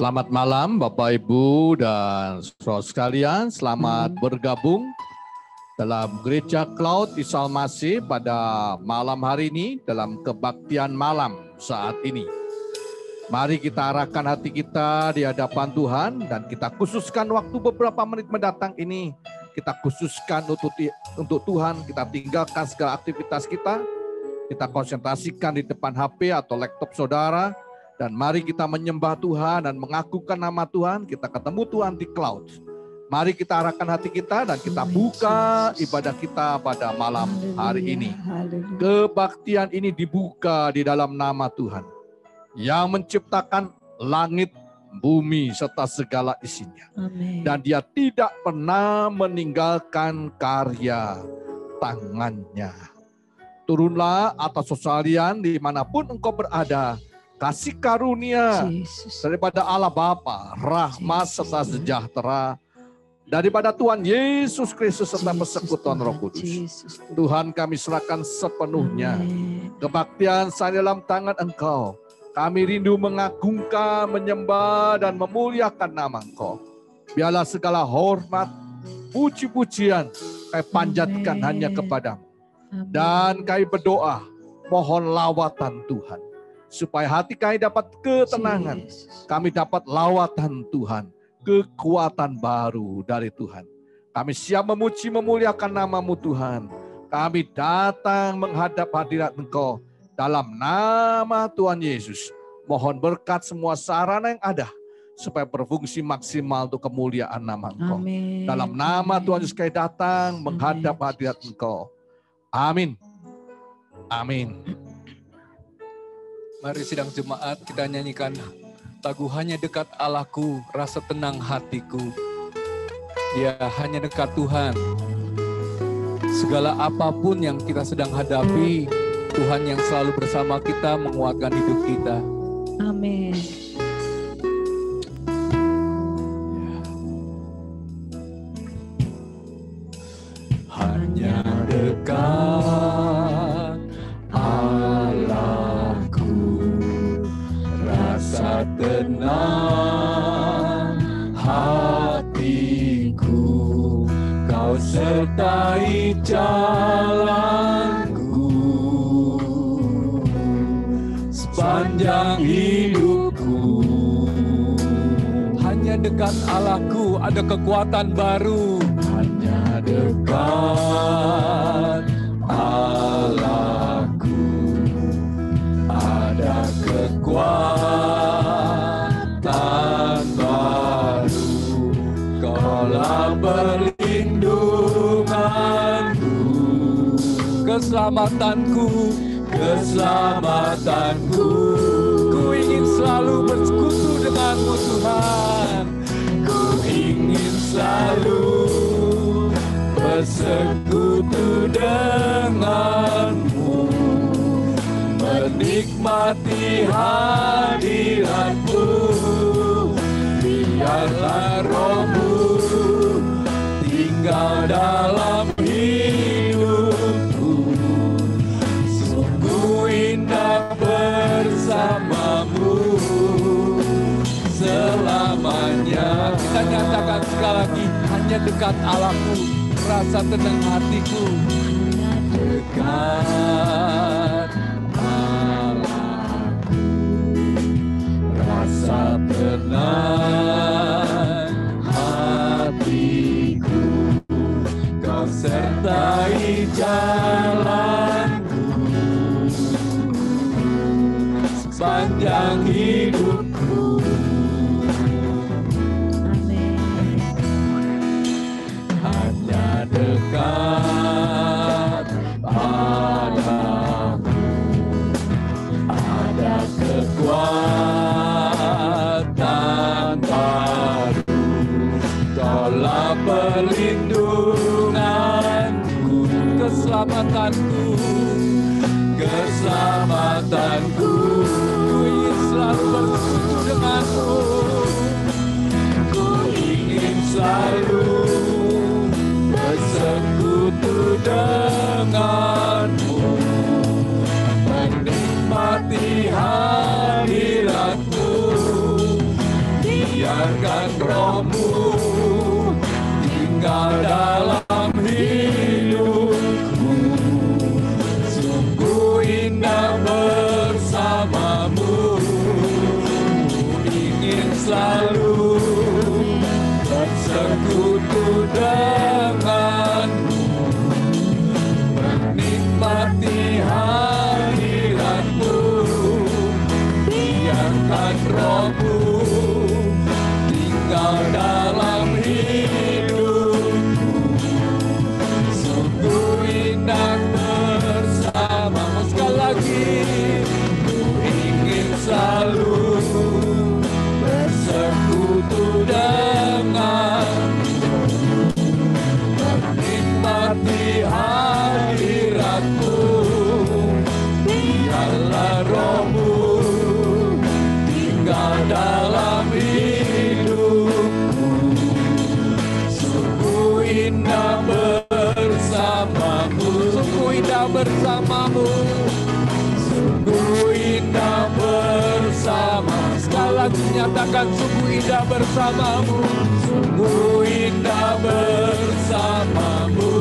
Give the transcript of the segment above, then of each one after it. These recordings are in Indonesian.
Selamat malam Bapak Ibu dan saudara sekalian, selamat bergabung dalam Gereja Cloud Isa Al-Masih pada malam hari ini dalam kebaktian malam saat ini. Mari kita arahkan hati kita di hadapan Tuhan dan kita khususkan waktu beberapa menit mendatang ini. Kita khususkan untuk Tuhan, kita tinggalkan segala aktivitas kita konsentrasikan di depan HP atau laptop saudara, dan mari kita menyembah Tuhan dan mengakukan nama Tuhan. Kita ketemu Tuhan di cloud. Mari kita arahkan hati kita dan kita buka ibadah kita pada malam hari ini. Kebaktian ini dibuka di dalam nama Tuhan yang menciptakan langit, bumi, serta segala isinya. Amen. Dan dia tidak pernah meninggalkan karya tangannya. Turunlah atas sekalian dimanapun engkau berada, kasih karunia daripada Allah Bapa, rahmat serta sejahtera daripada Tuhan Yesus Kristus serta persekutuan Roh Kudus. Tuhan, kami serahkan sepenuhnya. Kebaktian saya dalam tangan Engkau. Kami rindu mengagungkan, menyembah, dan memuliakan nama Engkau. Biarlah segala hormat, puji-pujian kami panjatkan hanya kepadamu. Dan kami berdoa, mohon lawatan Tuhan. Supaya hati kami dapat ketenangan. Kami dapat lawatan Tuhan. Kekuatan baru dari Tuhan. Kami siap memuji, memuliakan nama-Mu Tuhan. Kami datang menghadap hadirat Engkau. Dalam nama Tuhan Yesus. Mohon berkat semua sarana yang ada. Supaya berfungsi maksimal untuk kemuliaan nama Engkau. Amin. Dalam nama Tuhan Yesus kami datang menghadap hadirat Engkau. Amin. Amin. Mari sidang jemaat kita nyanyikan lagu Hanya Dekat Allahku, Rasa Tenang Hatiku. Ya, hanya dekat Tuhan. Segala apapun yang kita sedang hadapi, Tuhan yang selalu bersama kita menguatkan hidup kita. Amin. Hanya dekat Allahku, rasa tenang hatiku, Kau sertai jalanku sepanjang hidupku. Hanya dekat Allahku ada kekuatan baru. Hanya dekat Allahku ada kekuatan baru. Kaulah perlindunganku, keselamatanku, keselamatanku. Ku ingin selalu bersekutu denganmu Tuhan. Ku ingin selalu bersekutu denganmu, menikmati hadiratmu. Biarlah Roh-Mu tinggal dalam hidupku. Sungguh indah bersamamu selamanya. Kita nyatakan sekali lagi, hanya dekat Allahku, rasa tenang hatiku. Dekat Allahku, rasa tenang hatiku. Kau sertai jalanku sepanjang hidupku. Hanya dekat padamu ada kekuatan baru. Kaulah perlindunganku, keselamatanku, keselamatanku. Ku ingin selalu bersekutu denganmu. Ku ingin selalu bersekutu denganmu, menikmati hadiratmu. biarkan Roh-Mu tinggal dalam hidupku. Sungguh indah bersamamu, ingin selalu bersekutu denganmu, menikmati hadiratmu. Biarkan Roh-Mu tinggal dalam hidupku. Sungguh indah bersamamu. Sekali lagi, ku ingin selalu bersekutu denganmu, menikmati hadiratmu. Biarlah Roh-Mu tinggal dalam hidupku. Sungguh indah bersamamu, sungguh indah bersamamu, sungguh indah bersama. Sekali lagi nyatakan, sungguh indah bersamamu, sungguh indah bersamamu.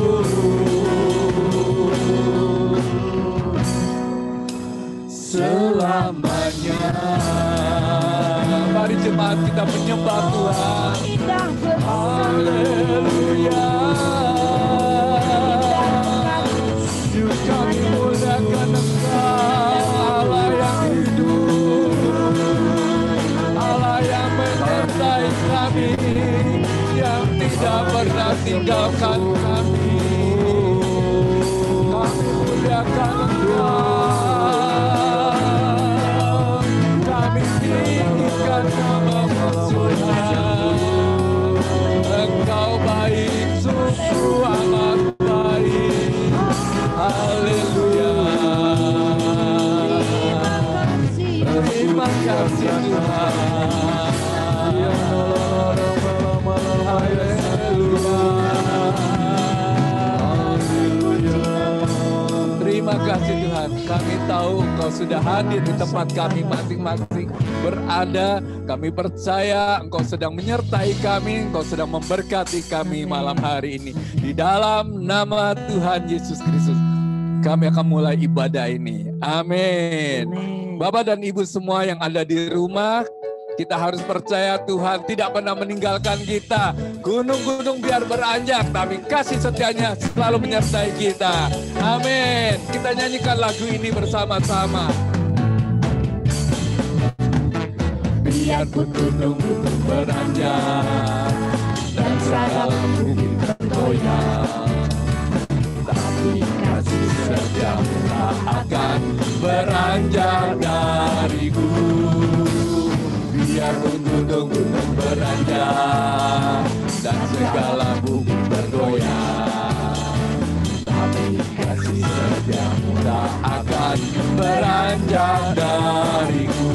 Selamanya. Mari jemaat kita menyembah Tuhan. Haleluya. Kami muliakan Engkau, Allah yang hidup, Allah yang menyertai kami, yang tidak pernah tinggalkan kami. Kami muliakan Engkau, kami tinggikan nama-Mu Tuhan. Engkau baik, sungguh amat baik. Haleluya. Terima kasih Tuhan. Terima kasih Tuhan. Kami tahu Engkau sudah hadir di tempat kami masing-masing berada. Kami percaya Engkau sedang menyertai kami, Engkau sedang memberkati kami malam hari ini. Di dalam nama Tuhan Yesus Kristus, kami akan mulai ibadah ini. Amin. Bapak dan Ibu semua yang ada di rumah, kita harus percaya Tuhan tidak pernah meninggalkan kita. Gunung-gunung biar beranjak, tapi kasih setianya selalu menyertai kita. Amin. Kita nyanyikan lagu ini bersama-sama. Biarpun gunung-gunung beranjak dan segala bukit bergoyang, tapi kasih setiamu tak akan beranjak dariku. Biarpun gunung-gunung beranjak dan segala bukit bergoyang, tapi kasih setiamu tak akan beranjak dariku.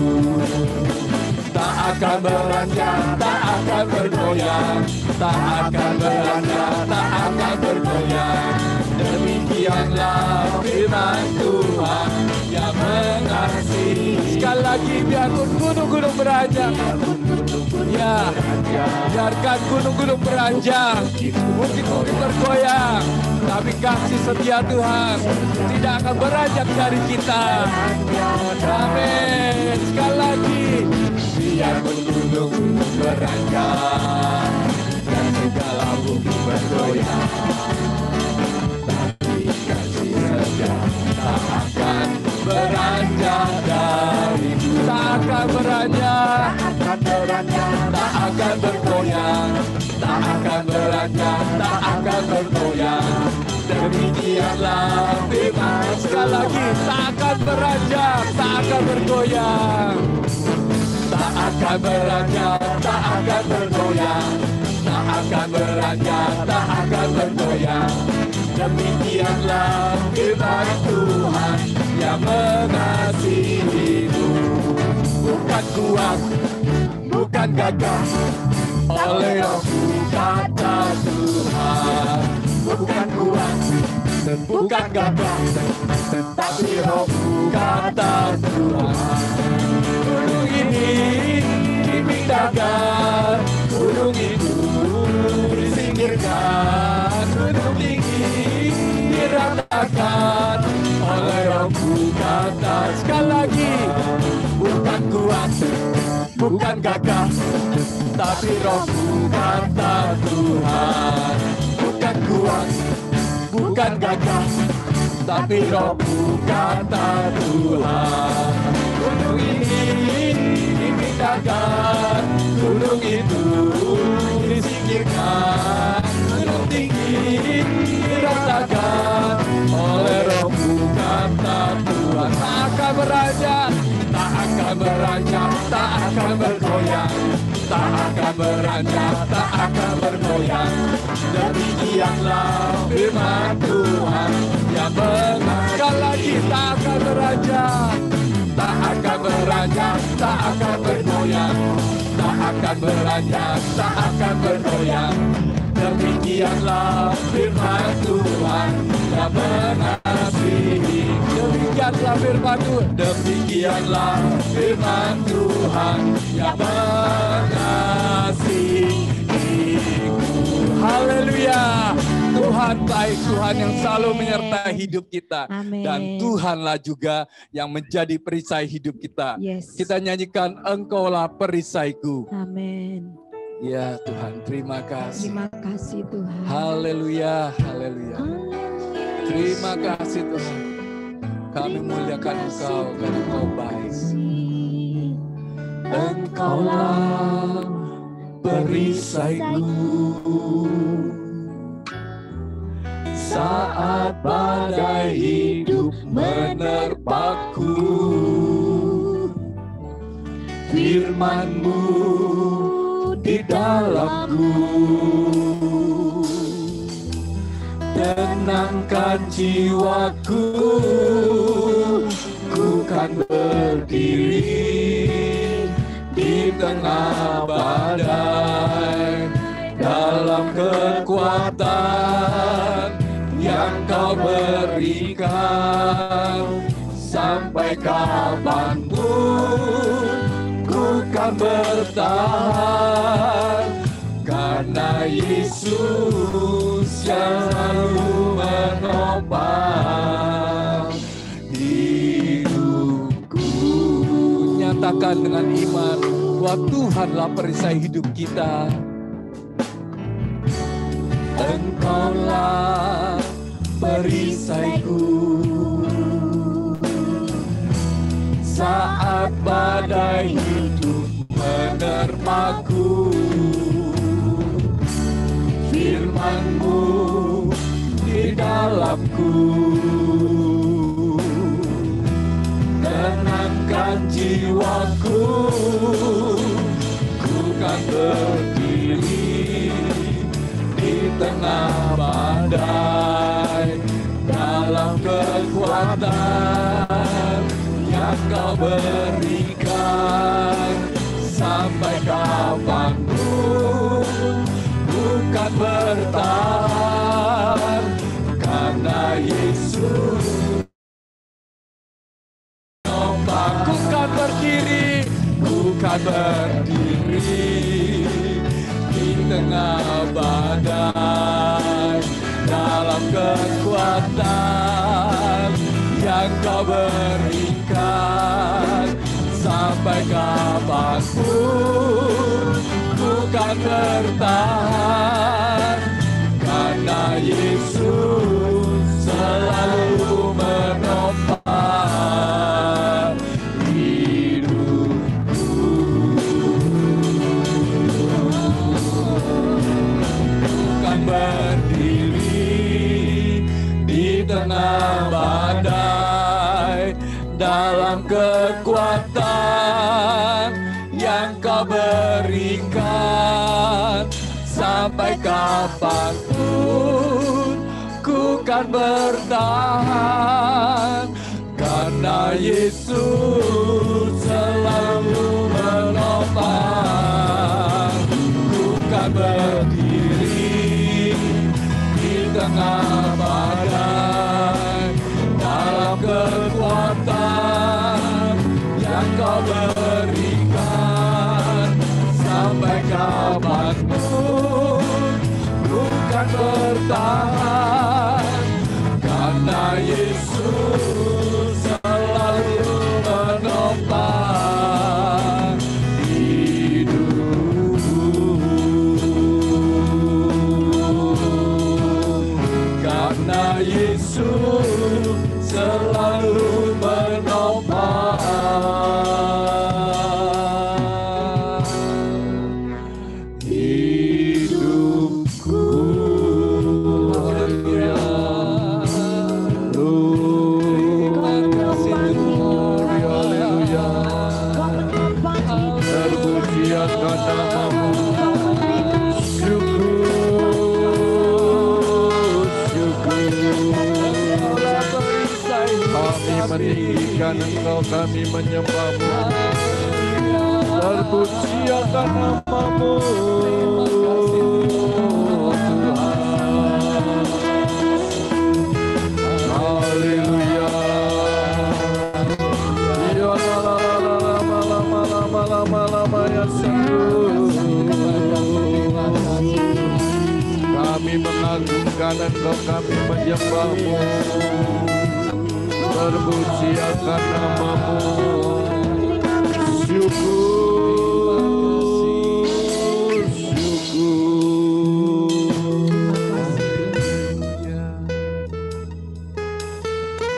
Tak akan beranjak, tak akan bergoyang, tak akan beranjak, tak akan bergoyang. Demikianlah firman Tuhan yang mengasihi. Sekali lagi, biarpun gunung-gunung beranjak, ya, biarkan gunung-gunung beranjak, bukit-bukit bergoyang, tapi kasih setia Tuhan tidak akan beranjak dari kita. Amin. Sekali lagi, biarpun gunung-gunung beranjak dan segala bukit bergoyang, tapi kasih setiamu tak akan beranjak dariku. Tak akan beranjak, tak akan bergoyang, tak akan beranjak, tak akan bergoyang. Demikianlah firman. Sekali lagi, tak akan beranjak, tak akan bergoyang, tak akan beranjak, tak akan bergoyang, tak akan beranjak, tak akan bergoyang. Demikianlah firman Tuhan yang mengasihimu. Bukan kuat, bukan gagah, oleh Rohku kata Tuhan. Bukan kuat, bukan gagah, tetapi Rohku kata Tuhan. Gunung ini dipindahkan, gunung itu disingkirkan, gunung tinggi diratakan oleh Rohmu kata. Sekali lagi, bukan kuat, bukan gagah, tapi Rohmu kata Tuhan. Bukan kuat, bukan gagah, tapi Rohmu kata Tuhan. Gunung ini dipindahkan, gunung itu disingkirkan, gunung tinggi diratakan oleh Rohmu kata Tuhan. Tak akan beranjak, tak akan beranjak, tak akan bergoyang, tak akan beranjak, tak akan bergoyang. Demikianlah firman Tuhan yang benar. Sekali lagi, tak akan beranjak, tak akan beranjak, tak akan bergoyang, tak akan beranjak, tak akan bergoyang. Demikianlah firman Tuhan yang mengasihi. Demikianlah firman Tuhan. Demikianlah firman Tuhan yang mengasihiku. Haleluya. Tuhan baik, Tuhan yang selalu menyertai hidup kita. Amen. Dan Tuhanlah juga yang menjadi perisai hidup kita. Yes. Kita nyanyikan Engkaulah perisaiku. Amin. Ya Tuhan, terima kasih. Terima kasih Tuhan. Haleluya, haleluya. Terima kasih Tuhan. Kami muliakan Engkau karena Engkau baik. Engkaulah perisaiku saat badai hidup menerpaku. Firman-Mu di dalamku, tenangkan jiwaku, ku kan berdiri di tengah badai, dalam kekuatan yang Kau berikan. Sampai kapanpun ku kan bertahan, karena Yesus yang selalu menopang hidupku. Nyatakan dengan iman bahwa Tuhanlah perisai hidup kita. Engkaulah perisaiku saat badai hidup menerpaku. Firman-Mu di dalamku, tenangkan jiwaku, ku kan berdiri di tengah badai, dalam kekuatan yang Kau berikan. Sampai kapanpun bukan bertahan, karena Yesus menopang. Bukan berdiri, bukan berdiri di tengah badai, dalam kekuatan yang Kau berikan. Sampai kapanpun bukan bertahan, karena Yesus selalu menopang hidupku. Bukan berdiri di tengah badai, dalam kekuatan yang Kau berikan. Sampai kapanpun ku kan bertahan, karena Yesus selalu menopang. Ku kan berdiri di tengah badai, dalam kekuatan yang Kau berikan. Sampai kapanpun bertahan, karena Yesus selalu menopang hidupku. Karena Yesus selalu menopang hidupku. Haleluya. Haleluya. Terpuji akan namamu. Kami meninggikan Engkau, kami menyembahmu. Terpuji akan namamu, Tuhan. Haleluya. Ya lama ya kami mengagungkan Engkau, kami menyembahmu. Terpuji akan namamu. Syukur,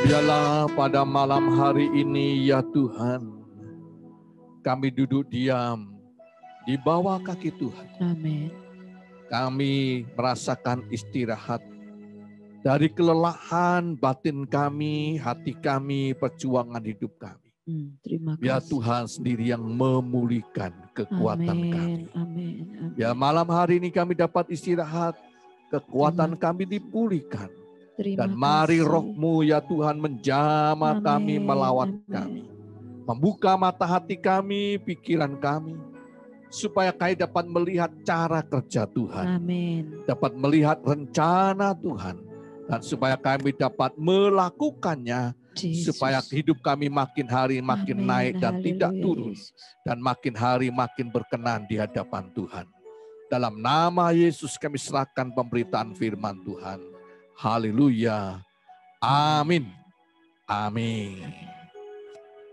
biarlah pada malam hari ini ya Tuhan, kami duduk diam di bawah kaki Tuhan. Amin. Kami merasakan istirahat dari kelelahan batin kami, hati kami, perjuangan hidup kami. Terima kasih. Biar Tuhan sendiri yang memulihkan kekuatan kami. Amin. Biar malam hari ini kami dapat istirahat, kekuatan kami dipulihkan. Dan mari Roh-Mu ya Tuhan menjamah kami, melawat kami. Membuka mata hati kami, pikiran kami. Supaya kami dapat melihat cara kerja Tuhan. Amin. Dapat melihat rencana Tuhan. Dan supaya kami dapat melakukannya, Jesus. supaya hidup kami makin hari makin naik dan tidak turun. Dan makin hari makin berkenan di hadapan Tuhan. Dalam nama Yesus kami serahkan pemberitaan firman Tuhan. Haleluya. Amin. Amin.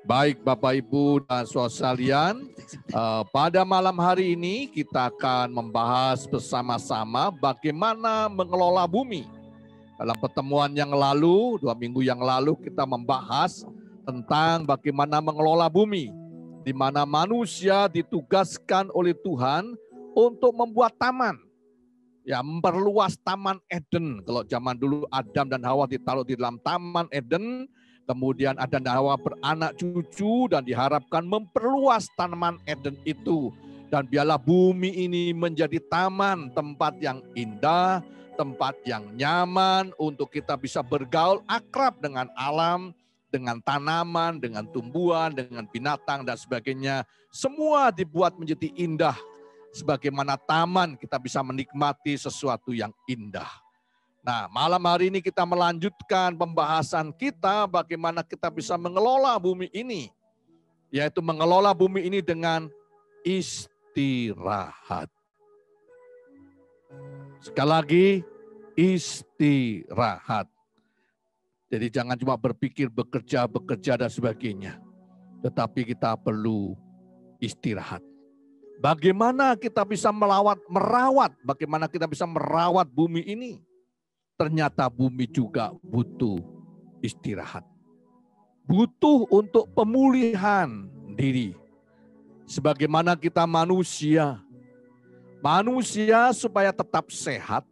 Baik Bapak Ibu dan saudara sekalian, pada malam hari ini kita akan membahas bersama-sama bagaimana mengelola bumi. Dalam pertemuan yang lalu, 2 minggu yang lalu kita membahas tentang bagaimana mengelola bumi. Di mana manusia ditugaskan oleh Tuhan untuk membuat taman. Ya, memperluas taman Eden. Kalau zaman dulu Adam dan Hawa ditaruh di dalam taman Eden, kemudian Adam dan Hawa beranak cucu dan diharapkan memperluas taman Eden itu. Dan biarlah bumi ini menjadi taman, tempat yang indah, tempat yang nyaman untuk kita bisa bergaul akrab dengan alam, dengan tanaman, dengan tumbuhan, dengan binatang dan sebagainya. Semua dibuat menjadi indah. Sebagaimana taman kita bisa menikmati sesuatu yang indah. Nah, malam hari ini kita melanjutkan pembahasan kita bagaimana kita bisa mengelola bumi ini. Yaitu mengelola bumi ini dengan istirahat. Sekali lagi, istirahat. Jadi jangan cuma berpikir bekerja dan sebagainya. Tetapi kita perlu istirahat. Bagaimana kita bisa bagaimana kita bisa merawat bumi ini? Ternyata bumi juga butuh istirahat. Butuh untuk pemulihan diri. Sebagaimana kita manusia supaya tetap sehat,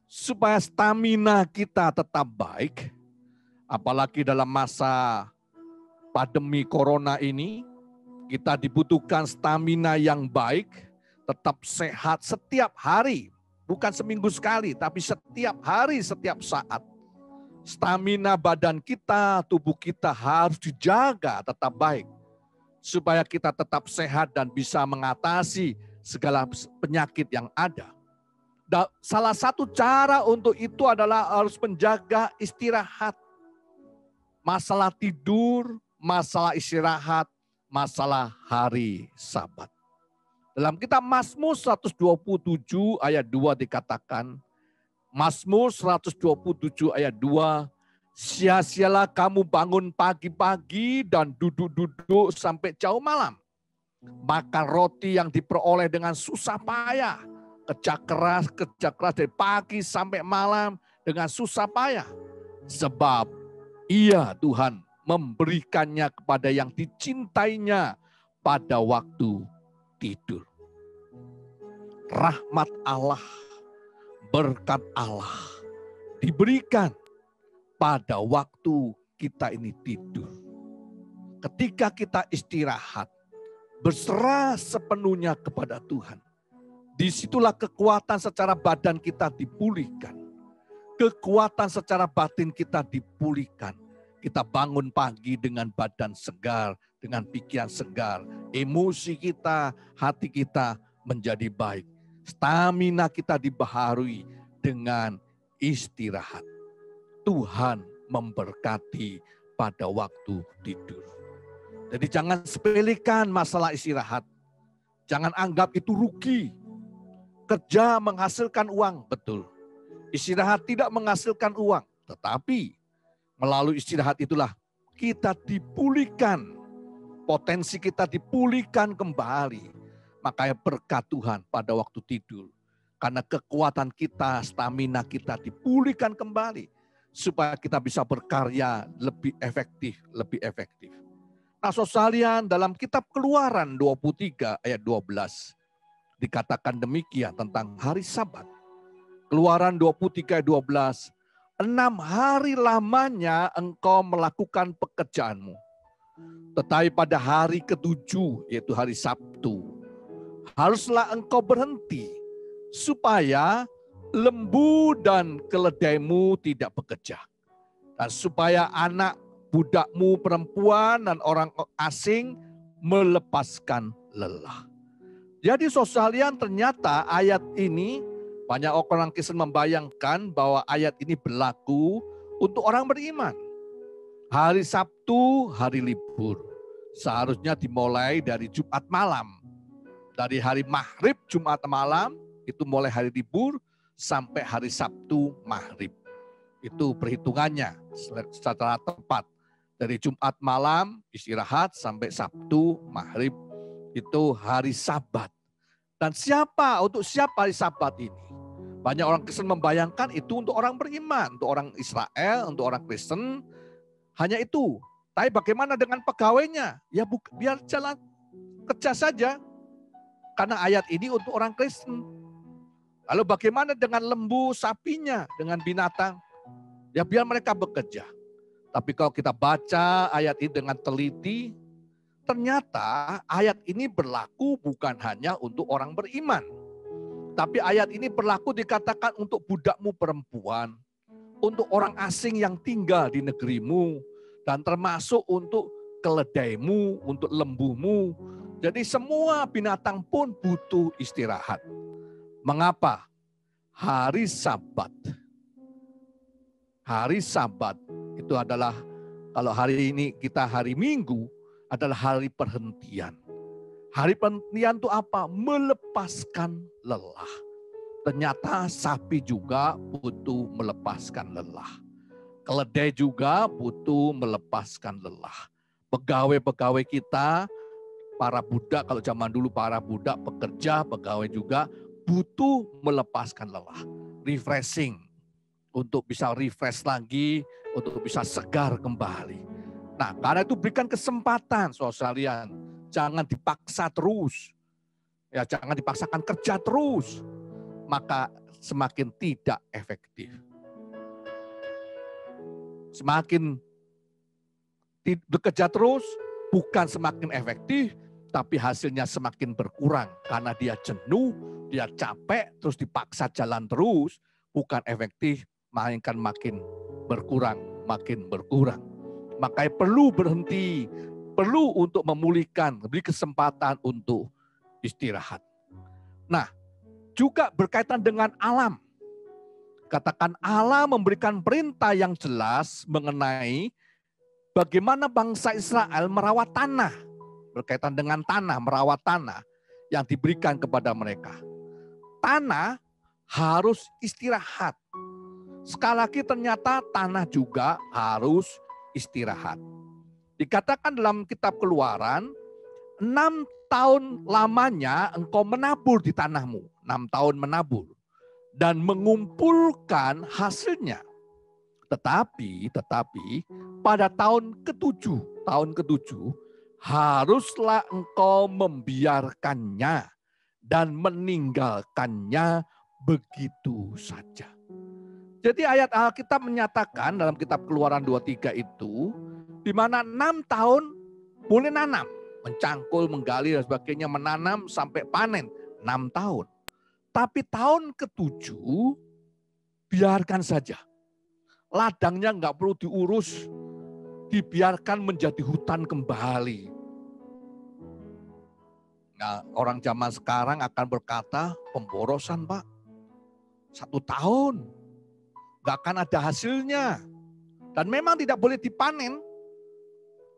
supaya stamina kita tetap baik, apalagi dalam masa pandemi corona ini, kita dibutuhkan stamina yang baik, tetap sehat setiap hari, bukan seminggu sekali, tapi setiap hari, setiap saat. Stamina badan kita, tubuh kita harus dijaga tetap baik, supaya kita tetap sehat dan bisa mengatasi segala penyakit yang ada. Dan salah satu cara untuk itu adalah harus menjaga istirahat. Masalah tidur, masalah istirahat, masalah hari Sabat. Dalam kitab Mazmur 127 ayat 2 dikatakan, Mazmur 127 ayat 2, sia-sialah kamu bangun pagi-pagi dan duduk-duduk sampai jauh malam. Makan roti yang diperoleh dengan susah payah. Kerja keras dari pagi sampai malam dengan susah payah. Sebab Ia Tuhan memberikannya kepada yang dicintainya pada waktu tidur. Rahmat Allah, berkat Allah diberikan pada waktu kita ini tidur. Ketika kita istirahat, berserah sepenuhnya kepada Tuhan. Disitulah kekuatan secara badan kita dipulihkan. Kekuatan secara batin kita dipulihkan. Kita bangun pagi dengan badan segar, dengan pikiran segar. Emosi kita, hati kita menjadi baik. Stamina kita dibaharui dengan istirahat. Tuhan memberkati pada waktu tidur. Jadi jangan sepelekan masalah istirahat. Jangan anggap itu rugi. Kerja menghasilkan uang, betul. Istirahat tidak menghasilkan uang. Tetapi melalui istirahat itulah kita dipulihkan. Potensi kita dipulihkan kembali. Makanya berkat Tuhan pada waktu tidur. Karena kekuatan kita, stamina kita dipulihkan kembali. Supaya kita bisa berkarya lebih efektif, lebih efektif. Nah, saudara, dalam kitab Keluaran 23 ayat 12 dikatakan demikian tentang hari Sabat. Keluaran 23 ayat 12, 6 hari lamanya engkau melakukan pekerjaanmu. Tetapi pada hari ke-7, yaitu hari Sabtu, haruslah engkau berhenti supaya lembu dan keledaimu tidak bekerja. Dan supaya anak budakmu perempuan dan orang asing melepaskan lelah. Jadi saudara, ternyata ayat ini banyak orang Kristen membayangkan bahwa ayat ini berlaku untuk orang beriman. Hari Sabtu, hari libur. Seharusnya dimulai dari Jumat malam. Dari hari Maghrib Jumat malam, itu mulai hari libur, sampai hari Sabtu Maghrib. Itu perhitungannya secara tepat. Dari Jumat malam istirahat sampai Sabtu Maghrib. Itu hari Sabat. Dan untuk siapa hari Sabat ini? Banyak orang Kristen membayangkan itu untuk orang beriman, untuk orang Israel, untuk orang Kristen. Hanya itu. Tapi bagaimana dengan pegawainya? Ya biar jalan kerja saja. Karena ayat ini untuk orang Kristen. Lalu bagaimana dengan lembu, sapinya, dengan binatang? Ya biar mereka bekerja. Tapi kalau kita baca ayat ini dengan teliti, ternyata ayat ini berlaku bukan hanya untuk orang beriman. Tapi ayat ini berlaku dikatakan untuk budakmu perempuan, untuk orang asing yang tinggal di negerimu, dan termasuk untuk keledaimu, untuk lembumu. Jadi semua binatang pun butuh istirahat. Mengapa? Hari Sabat. Hari Sabat itu adalah, kalau hari ini kita hari Minggu, adalah hari perhentian. Hari perhentian itu apa? Melepaskan lelah. Ternyata sapi juga butuh melepaskan lelah. Keledai juga butuh melepaskan lelah. Pegawai-pegawai kita, para budak, kalau zaman dulu para budak pekerja, pegawai juga butuh melepaskan lelah. Refreshing. Untuk bisa refresh lagi, untuk bisa segar kembali. Nah, karena itu berikan kesempatan, saudara. Jangan dipaksa terus. Ya, jangan dipaksakan kerja terus. Maka semakin tidak efektif. Semakin bekerja terus, bukan semakin efektif, tapi hasilnya semakin berkurang. Karena dia jenuh, dia capek, terus dipaksa jalan terus, bukan efektif, melainkan makin berkurang, makin berkurang. Makanya perlu berhenti, perlu untuk memulihkan, beri kesempatan untuk istirahat. Nah, juga berkaitan dengan alam. Katakan Allah memberikan perintah yang jelas mengenai bagaimana bangsa Israel merawat tanah. Berkaitan dengan tanah, merawat tanah yang diberikan kepada mereka. Tanah harus istirahat. Sekali lagi ternyata tanah juga harus istirahat. Dikatakan dalam kitab Keluaran, 6 tahun lamanya engkau menabur di tanahmu. 6 tahun menabur. Dan mengumpulkan hasilnya. Tetapi pada tahun ke-7 haruslah engkau membiarkannya dan meninggalkannya begitu saja. Jadi ayat Alkitab menyatakan dalam kitab Keluaran 23 itu, di mana 6 tahun boleh nanam, mencangkul, menggali dan sebagainya, menanam sampai panen 6 tahun. Tapi tahun ke-7 biarkan saja. Ladangnya nggak perlu diurus, dibiarkan menjadi hutan kembali. Nah, orang zaman sekarang akan berkata, pemborosan Pak, 1 tahun. Nggak akan ada hasilnya. Dan memang tidak boleh dipanen.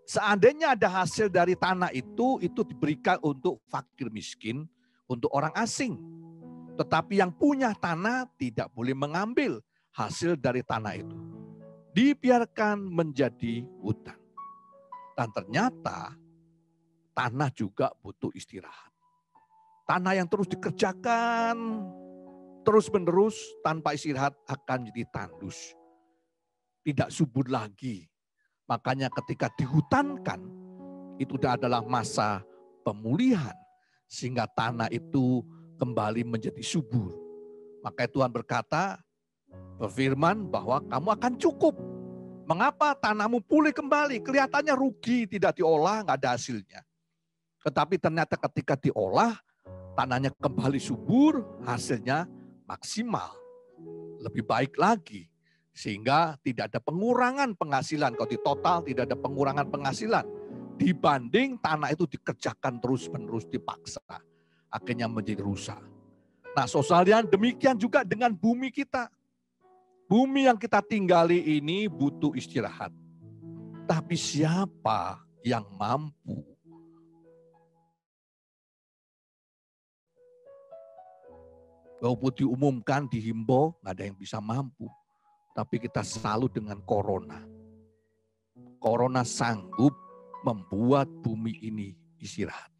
Seandainya ada hasil dari tanah itu diberikan untuk fakir miskin, untuk orang asing. Tetapi yang punya tanah tidak boleh mengambil hasil dari tanah itu. Dibiarkan menjadi hutan. Dan ternyata tanah juga butuh istirahat. Tanah yang terus dikerjakan terus-menerus tanpa istirahat akan jadi tandus. Tidak subur lagi. Makanya ketika dihutankan, itu adalah masa pemulihan. Sehingga tanah itu kembali menjadi subur. Maka Tuhan berkata, berfirman bahwa kamu akan cukup. Mengapa tanahmu pulih kembali? Kelihatannya rugi, tidak diolah, nggak ada hasilnya. Tetapi ternyata ketika diolah, tanahnya kembali subur, hasilnya maksimal. Lebih baik lagi. Sehingga tidak ada pengurangan penghasilan. Kalau di total tidak ada pengurangan penghasilan. Dibanding tanah itu dikerjakan terus-menerus dipaksa. Akhirnya menjadi rusak. Nah, saudara, demikian juga dengan bumi kita. Bumi yang kita tinggali ini butuh istirahat. Tapi siapa yang mampu? Walaupun diumumkan, dihimbau, nggak ada yang bisa mampu. Tapi kita selalu dengan corona. Corona sanggup membuat bumi ini istirahat.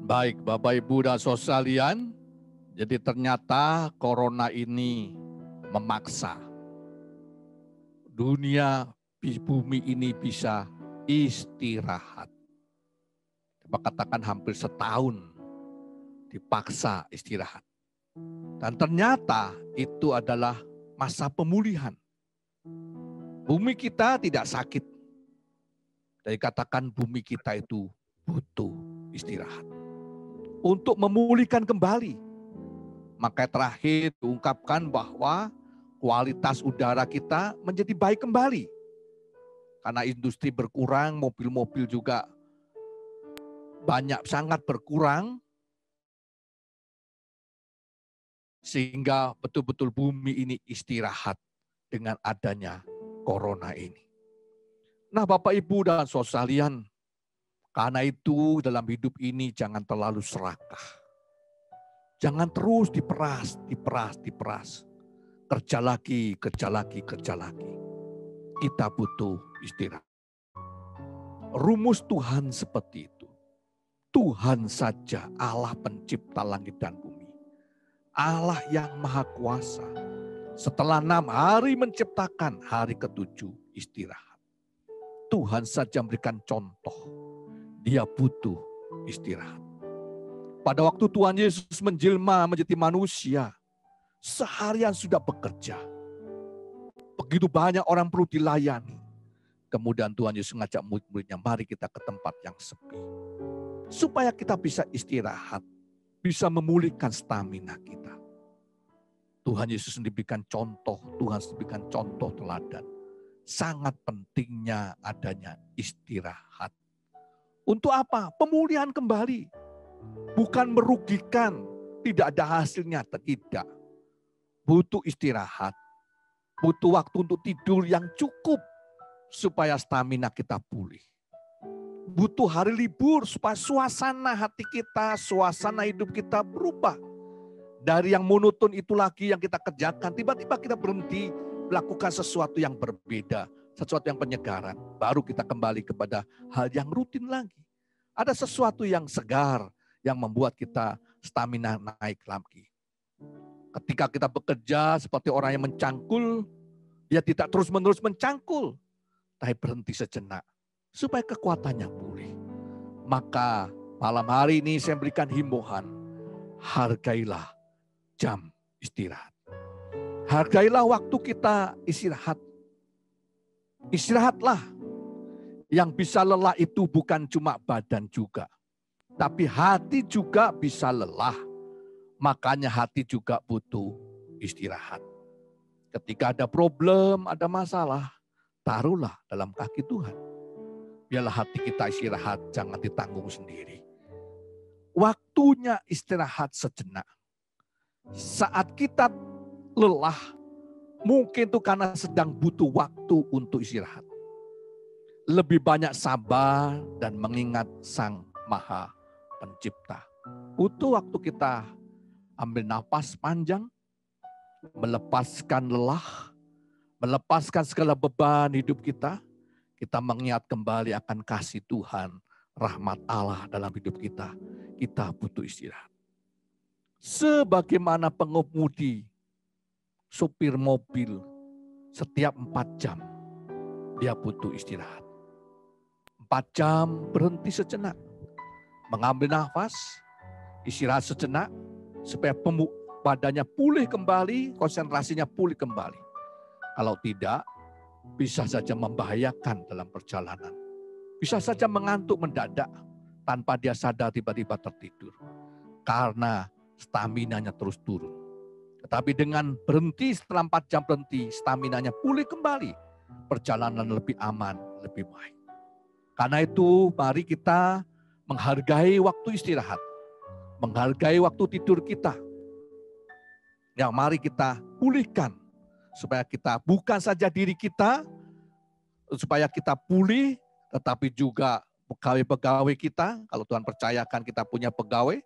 Baik, Bapak Ibu dan saudara sekalian, jadi ternyata corona ini memaksa dunia bumi ini bisa istirahat. Kita katakan hampir setahun dipaksa istirahat. Dan ternyata itu adalah masa pemulihan. Bumi kita tidak sakit. Jadi katakan bumi kita itu butuh istirahat. Untuk memulihkan kembali. Maka terakhir diungkapkan bahwa kualitas udara kita menjadi baik kembali. Karena industri berkurang, mobil-mobil juga sangat berkurang. Sehingga betul-betul bumi ini istirahat dengan adanya corona ini. Nah Bapak Ibu dan saudara sekalian, karena itu dalam hidup ini jangan terlalu serakah. Jangan terus diperas. Kerja lagi. Kita butuh istirahat. Rumus Tuhan seperti itu. Tuhan saja Allah pencipta langit dan bumi. Allah yang maha kuasa. Setelah 6 hari menciptakan, hari ke-7 istirahat. Tuhan saja memberikan contoh. Dia butuh istirahat. Pada waktu Tuhan Yesus menjelma menjadi manusia, seharian sudah bekerja. Begitu banyak orang perlu dilayani. Kemudian Tuhan Yesus mengajak murid-muridnya, mari kita ke tempat yang sepi. Supaya kita bisa istirahat, bisa memulihkan stamina kita. Tuhan Yesus memberikan contoh, teladan. Sangat pentingnya adanya istirahat. Untuk apa? Pemulihan kembali. Bukan merugikan, tidak ada hasilnya, tidak. Butuh istirahat. Butuh waktu untuk tidur yang cukup supaya stamina kita pulih. Butuh hari libur supaya suasana hati kita, suasana hidup kita berubah. Dari yang monoton itu lagi yang kita kerjakan, tiba-tiba kita berhenti melakukan sesuatu yang berbeda, sesuatu yang penyegaran. Baru kita kembali kepada hal yang rutin lagi. Ada sesuatu yang segar yang membuat kita stamina naik lagi. Ketika kita bekerja seperti orang yang mencangkul, dia tidak terus-menerus mencangkul, tapi berhenti sejenak supaya kekuatannya pulih. Maka malam hari ini saya berikan himbauan, hargailah jam istirahat. Hargailah waktu kita istirahat. Istirahatlah. Yang bisa lelah itu bukan cuma badan juga, tapi hati juga bisa lelah. Makanya hati juga butuh istirahat. Ketika ada problem, ada masalah, taruhlah dalam kaki Tuhan. Biarlah hati kita istirahat, jangan ditanggung sendiri. Waktunya istirahat sejenak. Saat kita lelah, mungkin itu karena sedang butuh waktu untuk istirahat. Lebih banyak sabar dan mengingat Sang Maha Pencipta. Butuh waktu kita ambil nafas panjang, melepaskan lelah, melepaskan segala beban hidup kita. Kita mengingat kembali akan kasih Tuhan, rahmat Allah dalam hidup kita. Kita butuh istirahat. Sebagaimana pengemudi, supir mobil, setiap 4 jam dia butuh istirahat. 4 jam berhenti sejenak, mengambil nafas, istirahat sejenak, supaya badannya pulih kembali, konsentrasinya pulih kembali. Kalau tidak, bisa saja membahayakan dalam perjalanan. Bisa saja mengantuk mendadak, tanpa dia sadar tiba-tiba tertidur. Karena staminanya terus turun. Tetapi dengan berhenti setelah 4 jam berhenti, staminanya pulih kembali. Perjalanan lebih aman, lebih baik. Karena itu mari kita menghargai waktu istirahat. Menghargai waktu tidur kita. Ya, mari kita pulihkan. Supaya kita bukan saja diri kita, supaya kita pulih, tetapi juga pegawai-pegawai kita. Kalau Tuhan percayakan kita punya pegawai,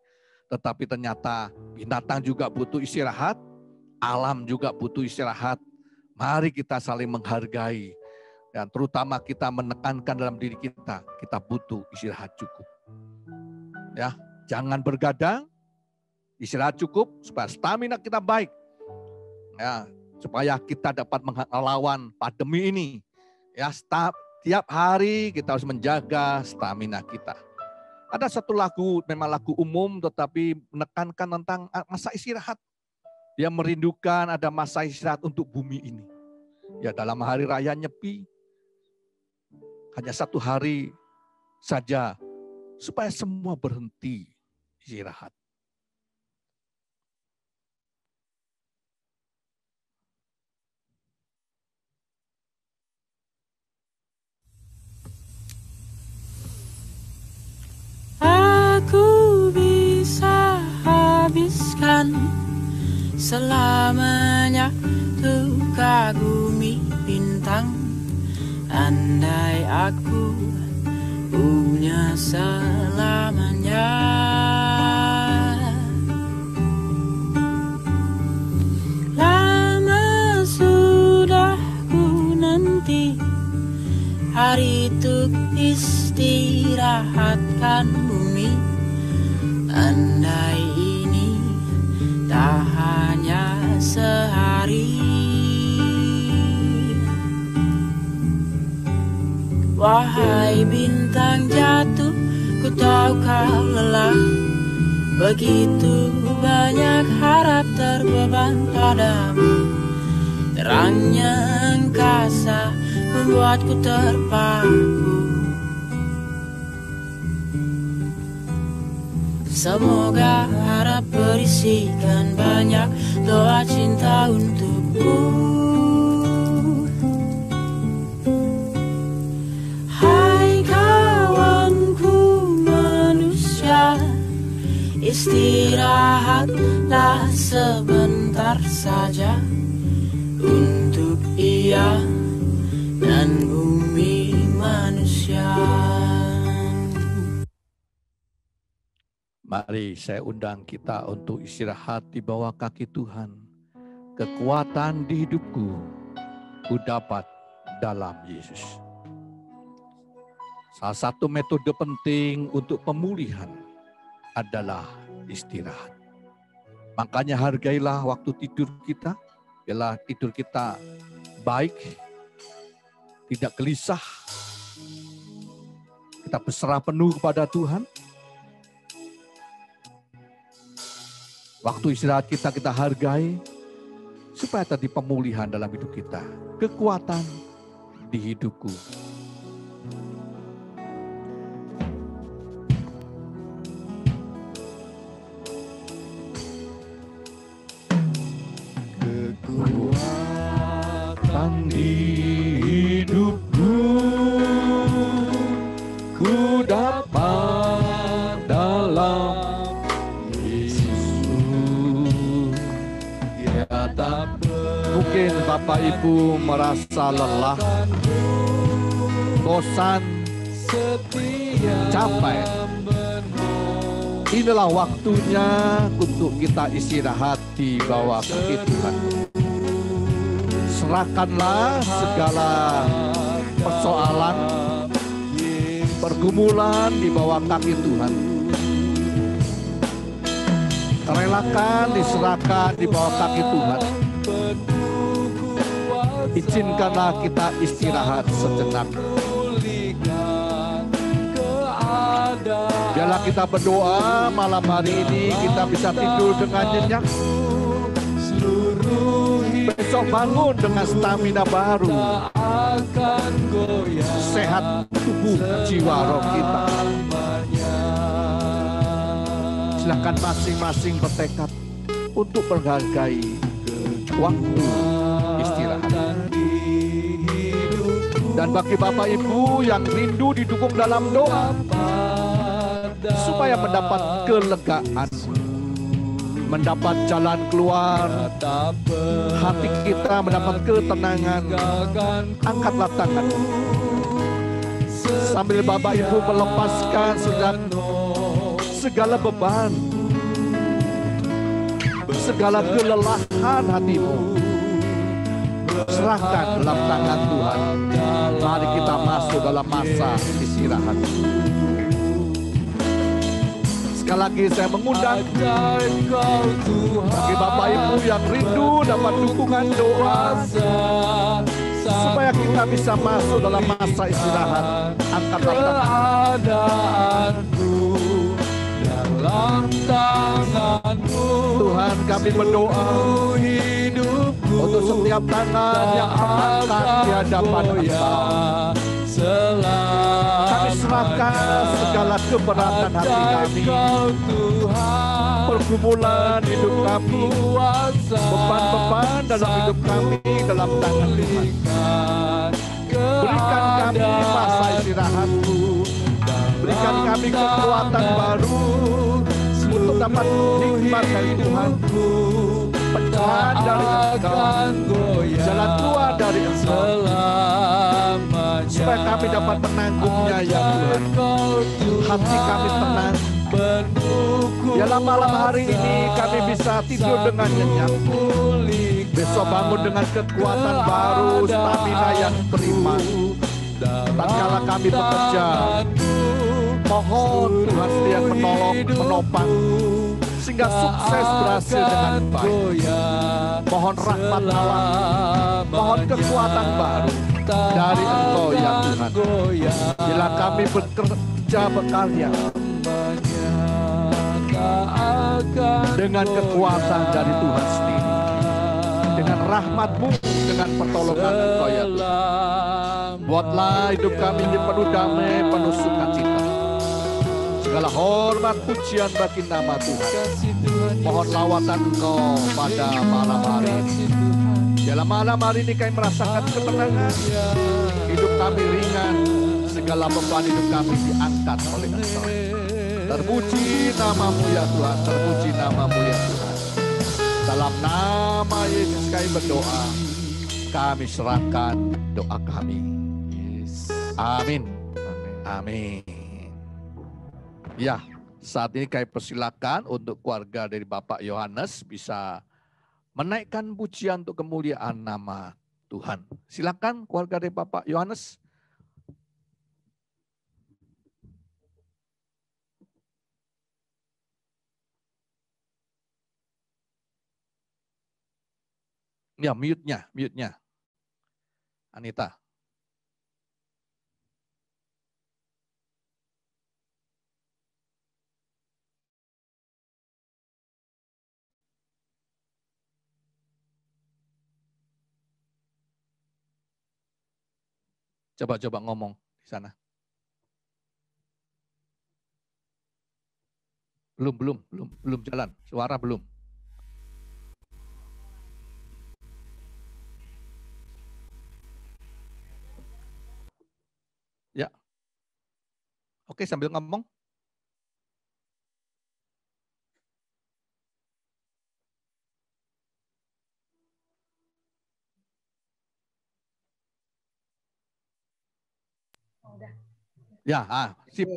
tetapi ternyata binatang juga butuh istirahat, alam juga butuh istirahat. Mari kita saling menghargai. Dan terutama kita menekankan dalam diri kita butuh istirahat cukup. Ya, jangan bergadang, istirahat cukup supaya stamina kita baik. Ya, supaya kita dapat melawan pandemi ini. Ya, tiap hari kita harus menjaga stamina kita. Ada satu lagu, memang lagu umum, tetapi menekankan tentang masa istirahat. Dia merindukan ada masa istirahat untuk bumi ini. Ya dalam hari raya Nyepi, hanya 1 hari saja supaya semua berhenti istirahat. Aku bisa habiskan selamanya tuh kagumi bintang, andai aku punya selamanya. Lama sudah ku nanti hari itu istirahatkan bumi, andai ini tak hanya sehari. Wahai bintang jatuh, ku tahu kau lelah, begitu banyak harap terbeban padamu. Terangnya angkasa membuatku terpaku. Semoga harap berisikan banyak doa cinta untukku. Hai kawanku manusia, istirahatlah sebentar saja untuk ia dan bumi manusia. Mari saya undang kita untuk istirahat di bawah kaki Tuhan. Kekuatan di hidupku, ku dapat dalam Yesus. Salah satu metode penting untuk pemulihan adalah istirahat. Makanya hargailah waktu tidur kita, biarlah tidur kita baik, tidak gelisah. Kita berserah penuh kepada Tuhan. Waktu istirahat kita hargai, supaya tadi pemulihan dalam hidup kita. Kekuatan di hidupku. Kekuatan di hidupku, ku dapat dalam mungkin Bapak Ibu merasa lelah, bosan, capek. Inilah waktunya untuk kita istirahat di bawah kaki Tuhan. Serahkanlah segala persoalan, pergumulan di bawah kaki Tuhan. Relakan, diserahkan di bawah kaki Tuhan. Izinkanlah kita istirahat sejenak. Biarlah kita berdoa malam hari ini kita bisa tidur dengan nyenyak. Besok bangun dengan stamina baru. Sehat tubuh, jiwa, roh kita. Silakan masing-masing bertekad untuk menghargai waktu istirahat. Dan bagi Bapak Ibu yang rindu didukung dalam doa, supaya mendapat kelegaan, mendapat jalan keluar, hati kita mendapat ketenangan, angkatlah tangan. Sambil Bapak Ibu melepaskan segala beban, segala kelelahan hatimu, serahkan dalam tangan Tuhan. Mari kita masuk dalam masa istirahat. Sekali lagi saya mengundang bagi Bapak Ibu yang rindu dapat dukungan doa, supaya kita bisa masuk dalam masa istirahat. Angkatlah tangan. Tuhan kami berdoa untuk setiap tangan yang terangkat di hadapan Engkau. Kami serahkan segala keberatan hati kami, pergumulan hidup kami, beban-beban dalam hidup kami dalam tangan Tuhan. Berikan kami masa istirahat-Mu, berikan kami kekuatan baru untuk dapat nikmat dari Tuhan, pencerahan dari Engkau, jalan keluar dari Engkau, supaya kami dapat menanggungnya ya Tuhan. Hati kami tenang. Dalam malam hari ini kami bisa tidur dengan nyenyak. Besok bangun dengan kekuatan baru, stamina yang prima. Tatkala kami bekerja, mohon Tuhan setia menolong, menopang, sehingga sukses berhasil dengan baik. Mohon rahmat Allah, mohon kekuatan baru dari Engkau ya Tuhan. Bila kami bekerja berkarya dengan kekuatan dari Tuhan sendiri, dengan rahmat-Mu, dengan pertolongan Engkau ya Tuhan. Buatlah hidup kami ini penuh damai, penuh sukacita. Segala hormat pujian bagi nama Tuhan. Mohon lawatan Engkau pada malam hari ini. Dalam malam hari ini kami merasakan ketenangan. Hidup kami ringan. Segala beban hidup kami diangkat oleh Engkau. Terpuji nama-Mu ya Tuhan. Terpuji nama-Mu ya Tuhan. Dalam nama Yesus kami berdoa. Kami serahkan doa kami. Amin. Amin. Ya, saat ini kami persilakan untuk keluarga dari Bapak Yohanes bisa menaikkan pujian untuk kemuliaan nama Tuhan. Silakan keluarga dari Bapak Yohanes. Ya, mute-nya. Anita. Coba ngomong di sana. Belum jalan. Suara belum. Ya. Oke, sambil ngomong. Ya, sip.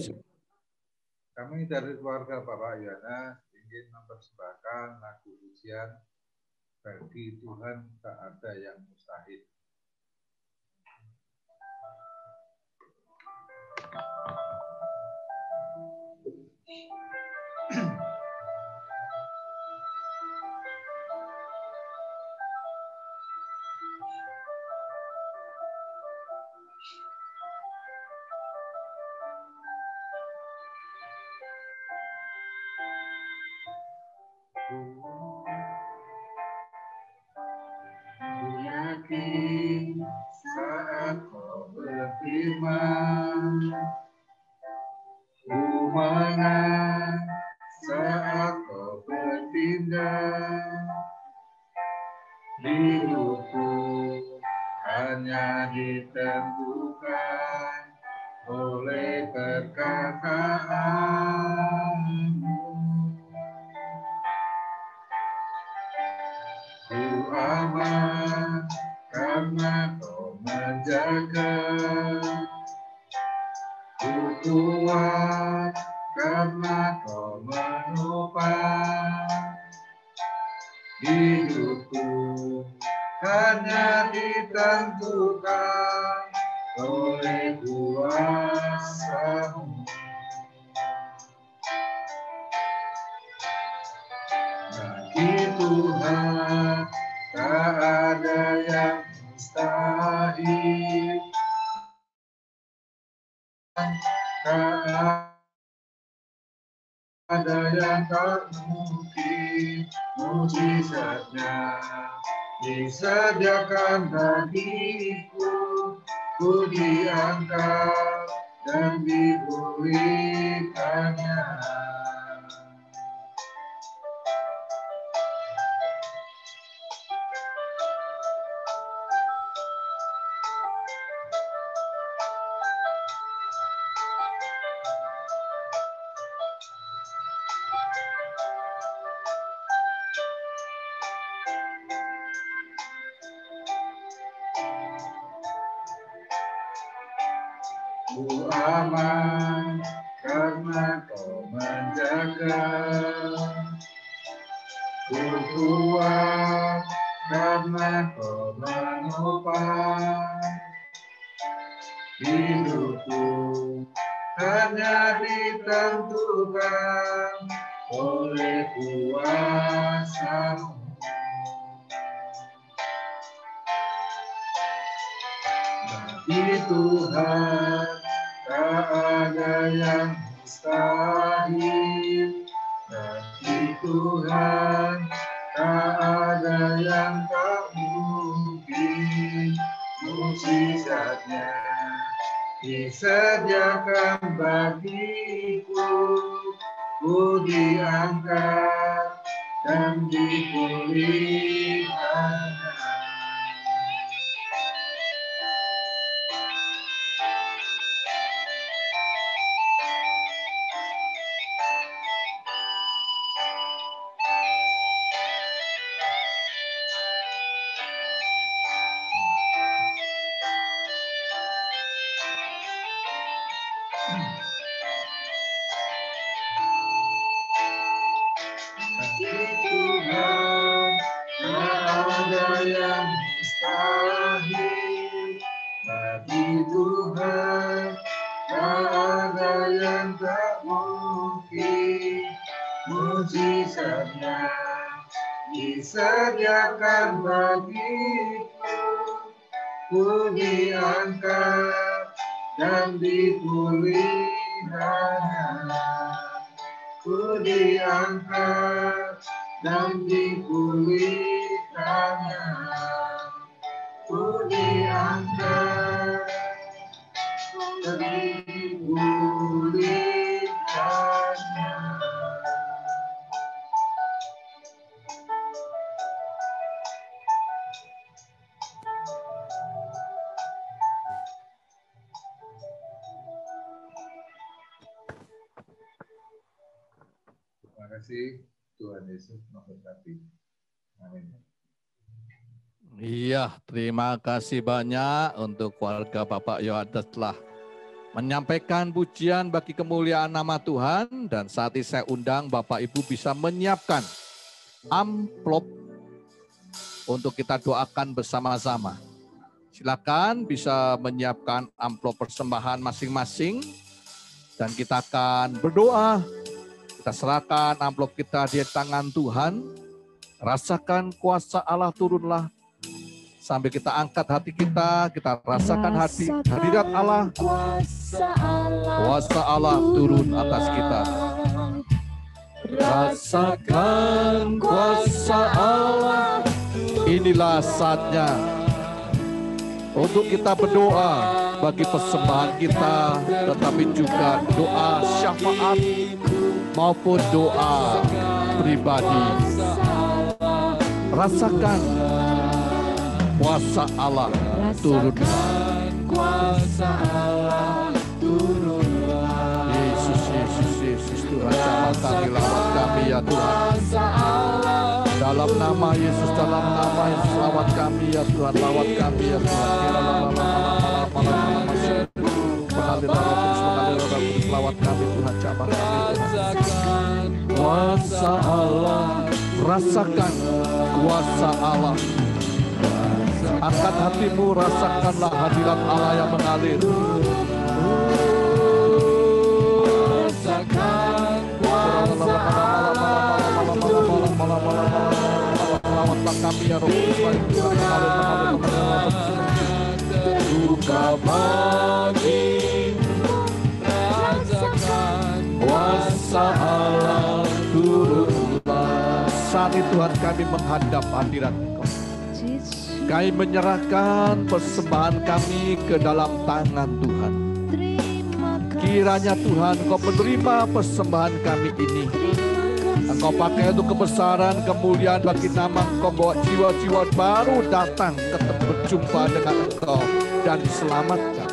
Kami dari keluarga Bapak Yohanes ingin mempersembahkan lagu pujian bagi Tuhan tak ada yang mustahil. Saat kau berfirman, ku menang. Saat kau bertindak, hidupku hanya ditentukan oleh perkataanmu. Ku aman karena kau menjaga, ku kuat karena kau menopang. Hidupku hanya ditentukan oleh kuasa-Mu. Bagi Tuhan tak ada yang mustahil. Tak ada yang tak mungkin, mujizatnya disediakan bagiku, ku diangkat dan dipulihkannya. Ku aman karena Kau menjaga, ku kuat karena Kau menopang. Hidupku hanya ditentukan oleh kuasa-Mu. Bagi Tuhan tak ada yang mustahil, bagi Tuhan tak ada yang tak mungkin, mujizatnya disediakan bagiku, ku diangkat dan dipulihkan. Bagi Tuhan tak ada yang tak mungkin, mujizatnya disediakan bagiku, ku diangkat dan dipulihkannya, ku diangkat dan dipulihkannya, ku diangkat dan dipulihkannya. Terima kasih, Tuhan Yesus memberkati. Amin. Iya, terima kasih banyak untuk keluarga Bapak Yohanes telah menyampaikan pujian bagi kemuliaan nama Tuhan. Dan saat ini saya undang Bapak Ibu bisa menyiapkan amplop untuk kita doakan bersama-sama. Silakan bisa menyiapkan amplop persembahan masing-masing dan kita akan berdoa. Kita serahkan amplop kita di tangan Tuhan. Rasakan kuasa Allah turunlah. Sambil kita angkat hati kita rasakan hadirat Allah. Kuasa Allah turun atas kita. Rasakan kuasa Allah. Inilah saatnya untuk kita berdoa bagi persembahan kita, tetapi juga doa syafaat maupun doa pribadi. Rasakan kuasa Allah turunlah. Kuasa Allah turunlah. Yesus, Yesus, Yesus Tuhan, jamah kami, lawat kami ya Tuhan. Dalam nama Yesus, dalam nama Yesus, lawat kami ya Tuhan, lawat kami ya Tuhan. Lawat kami Tuhan, jamah kami Tuhan. Kuasa Allah, rasakan kuasa Allah. Angkat hatimu, rasakanlah hadirat Allah yang mengalir. Rasakan kuasa Allah kami ya Roh Kudus, buka bagi rasakan kuasa Allah. saat ini Tuhan kami menghadap hadirat Engkau. Kami menyerahkan persembahan kami ke dalam tangan Tuhan. Kiranya Tuhan Engkau menerima persembahan kami ini. Engkau pakai untuk kebesaran, kemuliaan bagi nama Engkau, bahwa jiwa-jiwa baru datang berjumpa dengan Engkau dan diselamatkan.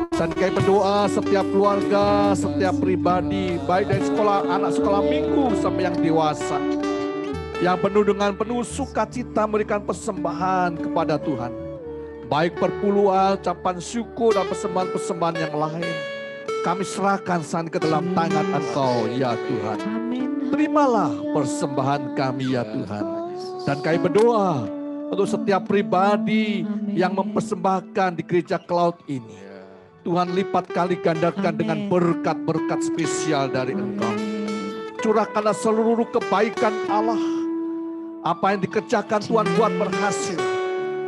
Dan kami berdoa setiap keluarga, setiap pribadi, baik dari sekolah, anak sekolah minggu sampai yang dewasa, yang penuh sukacita memberikan persembahan kepada Tuhan. Baik perpuluhan, ucapan syukur, dan persembahan-persembahan yang lain. Kami serahkan ke dalam tangan Engkau, ya Tuhan. Terimalah persembahan kami, ya Tuhan. Dan kami berdoa untuk setiap pribadi yang mempersembahkan di gereja Cloud ini. Tuhan lipat kali gandakan dengan berkat-berkat spesial dari Engkau. Curahkanlah seluruh kebaikan Allah. Apa yang dikerjakan Tuhan buat berhasil.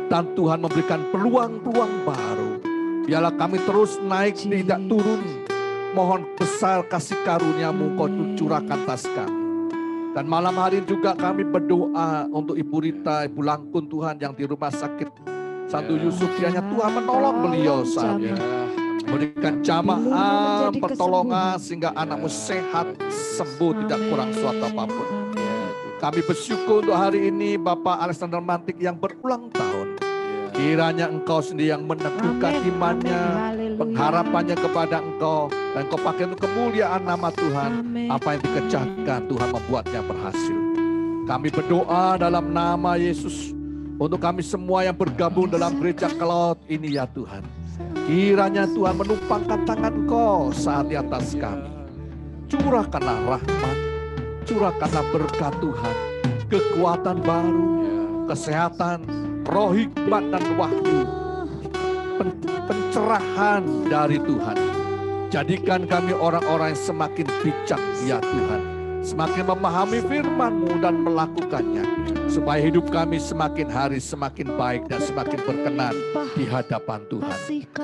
Dan Tuhan memberikan peluang-peluang baru. Biarlah kami terus naik, tidak turun. Mohon besar kasih karunia-Mu Kau curahkan atas kami. Dan malam hari juga kami berdoa untuk Ibu Rita, Ibu Langkun Tuhan yang di rumah sakit Santo Yusuf. Kiranya Tuhan menolong beliau saat ini. Berikan jamaah pertolongan sehingga anakmu sehat, sembuh, tidak kurang suatu apapun. Kami bersyukur untuk hari ini Bapak Alexander Mantik yang berulang tahun. Kiranya Engkau sendiri yang meneguhkan imannya, pengharapannya kepada Engkau. Dan Engkau pakai untuk kemuliaan nama Tuhan. Apa yang dikerjakan Tuhan membuatnya berhasil. Kami berdoa dalam nama Yesus. Untuk kami semua yang bergabung dalam gereja Cloud ini, ya Tuhan. Kiranya Tuhan menumpangkan tangan Engkau saat di atas kami. Curahkanlah rahmat, curahkanlah berkat Tuhan, kekuatan baru, kesehatan, roh hikmat dan wahyu, pencerahan dari Tuhan. Jadikan kami orang-orang yang semakin bijak, ya Tuhan. Semakin memahami firman-Mu dan melakukannya. Supaya hidup kami semakin hari semakin baik dan semakin berkenan di hadapan Tuhan.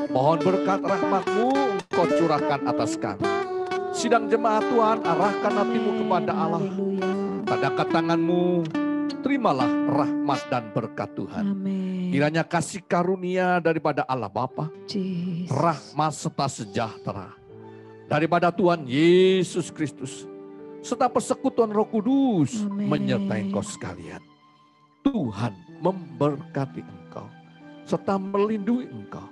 Mohon berkat rahmat-Mu Engkau curahkan atas kami. Sidang jemaat Tuhan, arahkan hatimu kepada Allah. Tadakkan tangan-Mu, terimalah rahmat dan berkat Tuhan. Kiranya kasih karunia daripada Allah Bapa, rahmat serta sejahtera daripada Tuhan Yesus Kristus, serta persekutuan Roh Kudus menyertai engkau sekalian. Tuhan memberkati engkau, serta melindungi engkau.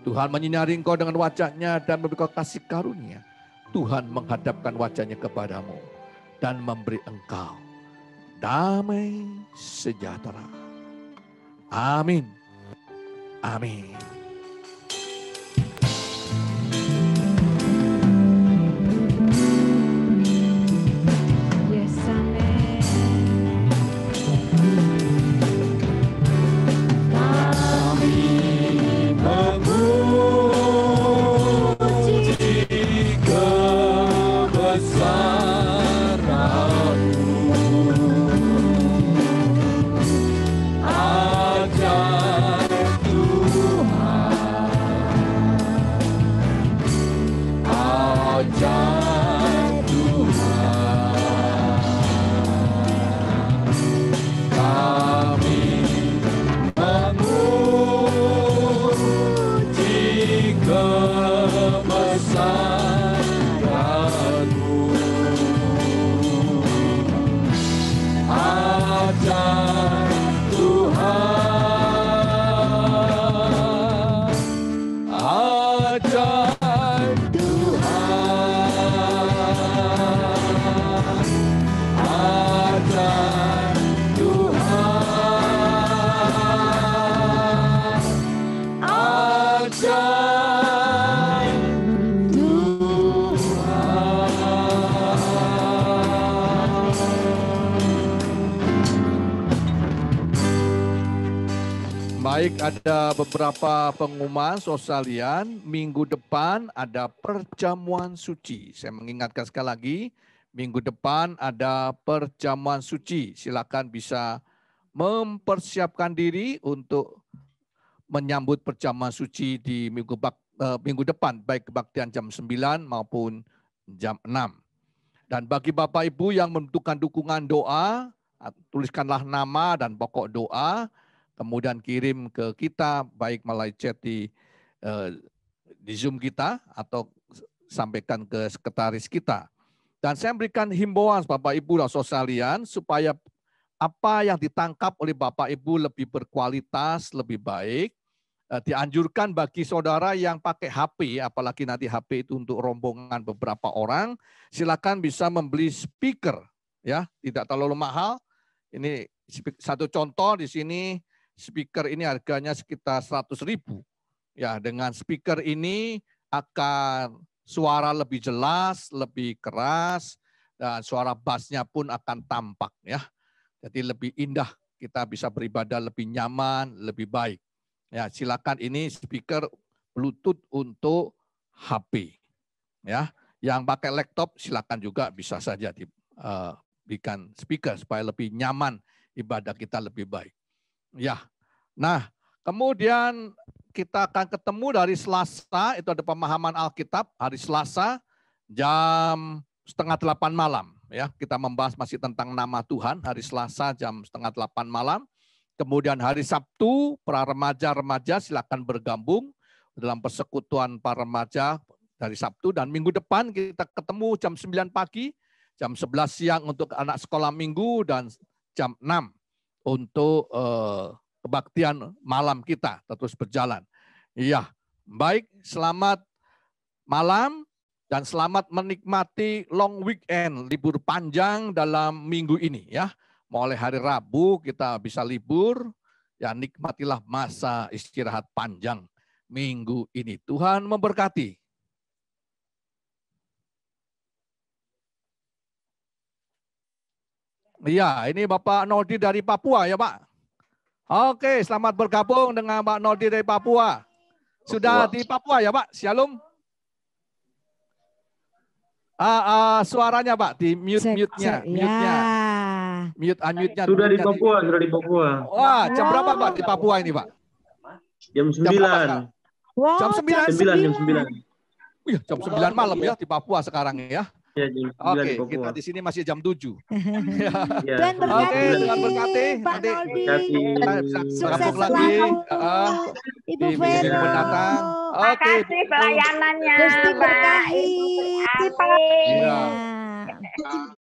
Tuhan menyinari engkau dengan wajah-Nya dan memberi kasih karunia. Tuhan menghadapkan wajah-Nya kepadamu dan memberi engkau damai sejahtera. Amin. Amin. Baik, ada beberapa pengumuman sosialian. Minggu depan ada perjamuan suci. Saya mengingatkan sekali lagi, minggu depan ada perjamuan suci. Silakan bisa mempersiapkan diri untuk menyambut perjamuan suci di minggu depan, baik kebaktian jam 9 maupun jam 6. Dan bagi Bapak Ibu yang membutuhkan dukungan doa, Tuliskanlah nama dan pokok doa, kemudian kirim ke kita, baik melalui chat di Zoom kita, atau sampaikan ke sekretaris kita. Dan saya memberikan himbauan Bapak Ibu dan saudara sekalian, supaya apa yang ditangkap oleh Bapak Ibu lebih berkualitas, lebih baik. Dianjurkan bagi saudara yang pakai HP, apalagi nanti HP itu untuk rombongan beberapa orang, silakan bisa membeli speaker, ya, tidak terlalu mahal. Ini satu contoh di sini, speaker ini harganya sekitar 100.000. Ya, dengan speaker ini akan suara lebih jelas, lebih keras, dan suara bassnya pun akan tampak, ya. Jadi lebih indah, kita bisa beribadah lebih nyaman, lebih baik. Ya, silakan, ini speaker Bluetooth untuk HP. Ya, yang pakai laptop silakan juga bisa saja diberikan speaker supaya lebih nyaman, ibadah kita lebih baik. Ya. Nah, kemudian kita akan ketemu dari Selasa, itu ada pemahaman Alkitab hari Selasa jam 7:30 malam. Ya, kita membahas masih tentang nama Tuhan hari Selasa jam 7:30 malam. Kemudian hari Sabtu, para remaja-remaja silakan bergabung dalam persekutuan para remaja dari Sabtu. Dan minggu depan kita ketemu jam 9 pagi, jam 11 siang untuk anak sekolah minggu, dan jam 6 untuk kebaktian malam kita terus berjalan. Iya, baik, selamat malam dan selamat menikmati long weekend, libur panjang dalam minggu ini, ya. Mulai hari Rabu kita bisa libur, ya, nikmatilah masa istirahat panjang minggu ini. Tuhan memberkati. Iya, ini Bapak Nodi dari Papua, ya Pak. Oke, selamat bergabung dengan Pak Nodi dari Papua. Sudah di Papua ya Pak? Shalom. Suaranya Pak, di mute-nya. Unmute-nya. Sudah di Papua, sudah di Papua. Wah, jam berapa Pak di Papua ini Pak? Jam 9. Jam 9? Jam 9. Wih, jam 9 malam ya di Papua sekarang ya. Ya, jam 9 Oke, di Papua. kita di sini masih jam 7. Ya. Tuhan berkati. Oke, Tuhan berkati. Pak Nanti Noldi. kita bisa Sukses gabung lagi selalu. Ibu di minggu Vero. mendatang. Terima Oke. kasih pelayanannya, Gusti Mbak berkahi. Ibu Priati. Iya. Ya.